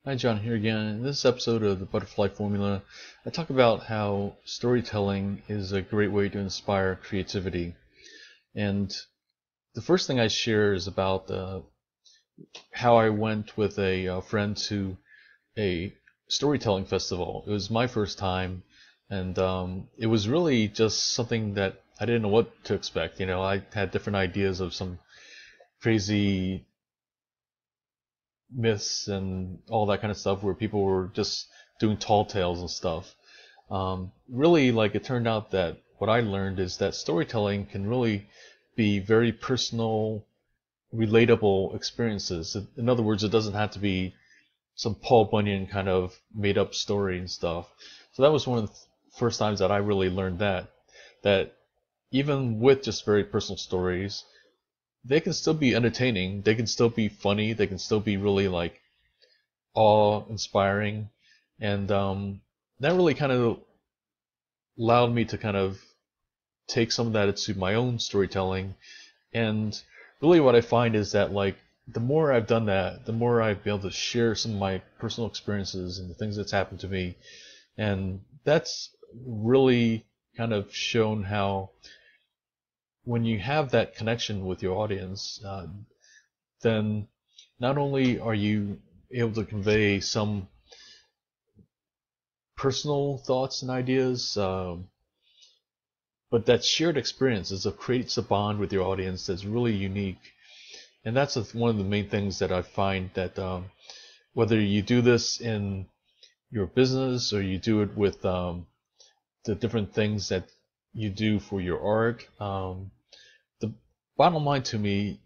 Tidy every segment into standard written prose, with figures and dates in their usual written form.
Hi, John here again. In this episode of the Butterfly Formula, I talk about how storytelling is a great way to inspire creativity. And the first thing I share is about how I went with a friend to a storytelling festival. It was my first time, and it was really just something that I didn't know what to expect. I had different ideas of some crazy myths and all that kind of stuff where people were just doing tall tales and stuff. Really, like it turned out that what I learned is that storytelling can really be very personal, relatable experiences. In other words, it doesn't have to be some Paul Bunyan kind of made up story and stuff. So that was one of the first times that I really learned that even with just very personal stories, they can still be entertaining, they can still be funny, they can still be really like awe-inspiring, and that really kind of allowed me to kind of take some of that into my own storytelling. And really, what I find is that like the more I've done that, the more I've been able to share some of my personal experiences and the things that's happened to me, and that's really kind of shown how when you have that connection with your audience, then not only are you able to convey some personal thoughts and ideas, but that shared experience creates a bond with your audience that's really unique. And that's one of the main things that I find that whether you do this in your business or you do it with the different things that you do for your art, the bottom line to me,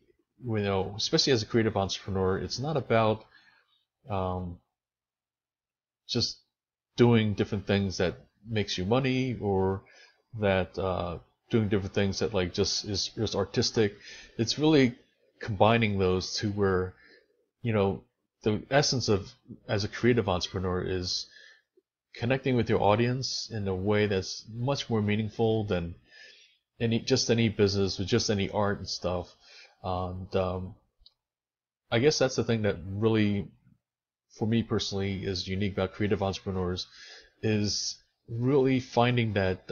especially as a creative entrepreneur, it's not about um, just doing different things that makes you money or that doing different things that like just artistic. It's really combining those to where you know the essence of as a creative entrepreneur is connecting with your audience in a way that's much more meaningful than any business or just any art and stuff. And I guess that's the thing that really, for me personally, is unique about creative entrepreneurs, is really finding that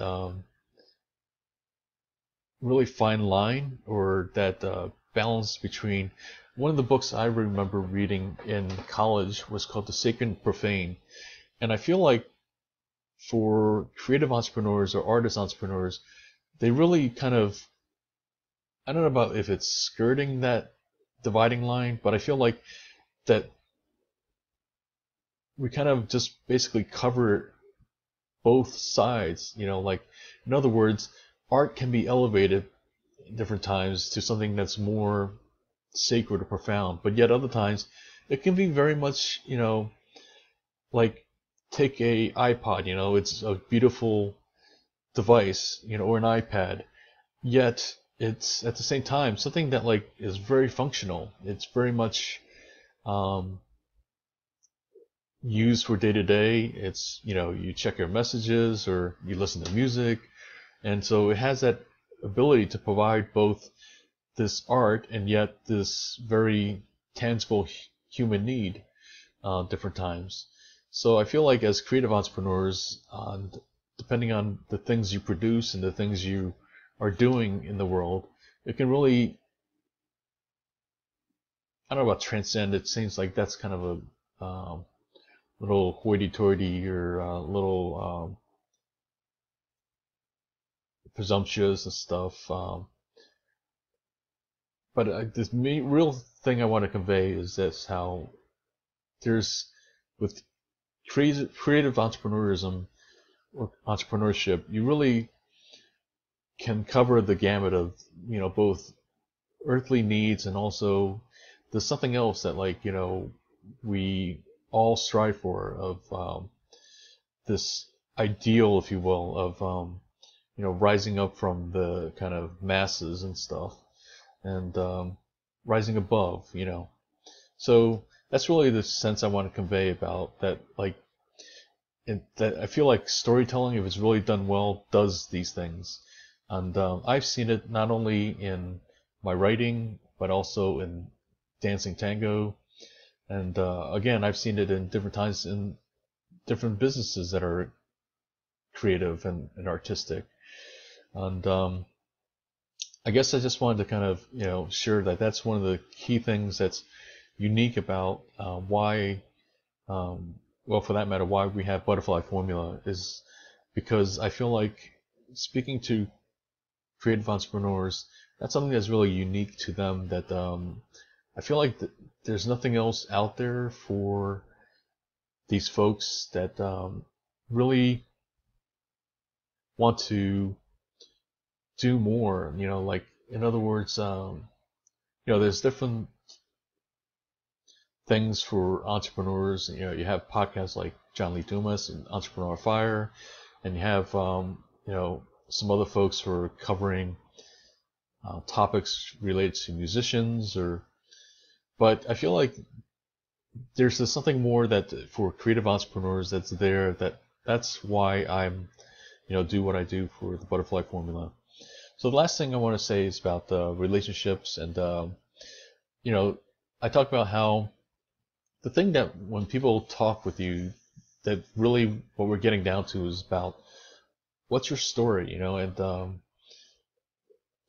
really fine line or that balance between. One of the books I remember reading in college was called The Sacred and Profane, and I feel like for creative entrepreneurs or artist entrepreneurs, they really kind of, I don't know about if it's skirting that dividing line, but I feel like that we kind of just basically cover both sides, like in other words, art can be elevated at different times to something that's more sacred or profound, but yet other times it can be very much, like take a iPod, it's a beautiful device, or an iPad, yet it's at the same time something that like is very functional. It's very much um, used for day to day. It's you check your messages or you listen to music, and so it has that ability to provide both this art and yet this very tangible human need different times. So I feel like as creative entrepreneurs, depending on the things you produce and the things you are doing in the world, it can really, I don't know about transcend. It seems like that's kind of a little hoity-toity or a little presumptuous and stuff. But this real thing I want to convey is this: how there's with creative entrepreneurism or entrepreneurship, you really can cover the gamut of both earthly needs and also there's something else that like we all strive for of this ideal, if you will, of rising up from the kind of masses and stuff and rising above, So that's really the sense I want to convey about that, like that I feel like storytelling, if it's really done well, does these things. And I've seen it not only in my writing, but also in dancing tango, And again, I've seen it in different times in different businesses that are creative and artistic. And I guess I just wanted to kind of, share that that's one of the key things that's unique about why, well, for that matter, why we have Butterfly Formula is because I feel like speaking to creative entrepreneurs, that's something that's really unique to them that I feel like there's nothing else out there for these folks that really want to do more, like in other words, there's different things for entrepreneurs. You have podcasts like John Lee Dumas and Entrepreneur Fire, and you have some other folks who are covering topics related to musicians but I feel like there's just something more that for creative entrepreneurs that's there that's why I'm do what I do for the Butterfly Formula. So the last thing I want to say is about relationships and I talk about how the thing that when people talk with you that really what we're getting down to is about what's your story, and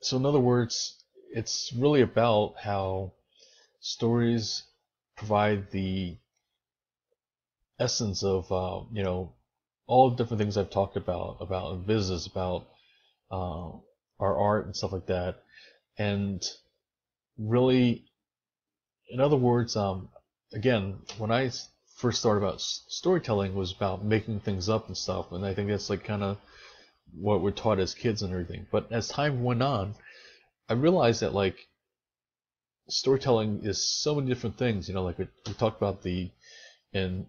so in other words, it's really about how stories provide the essence of all the different things I've talked about in business, about our art and stuff like that, and really, in other words, again, when I first started about storytelling was about making things up and stuff, and I think that's like kind of what we're taught as kids and everything. But as time went on, I realized that like storytelling is so many different things. Like we talked about in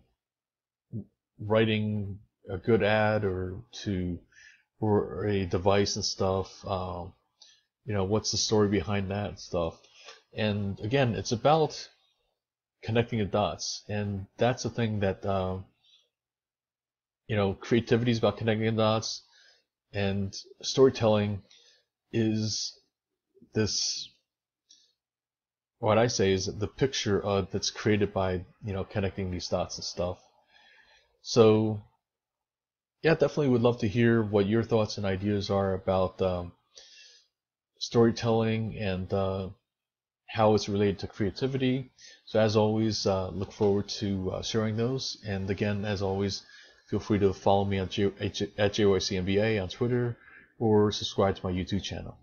writing a good ad or a device and stuff. What's the story behind that and stuff. And again, it's about connecting the dots, and that's the thing that creativity is about connecting the dots, and storytelling is this, what I say is the picture that's created by connecting these dots and stuff. So yeah, definitely would love to hear what your thoughts and ideas are about storytelling and how it's related to creativity. So as always, look forward to sharing those. And again, as always, feel free to follow me at JYCMBA on Twitter or subscribe to my YouTube channel.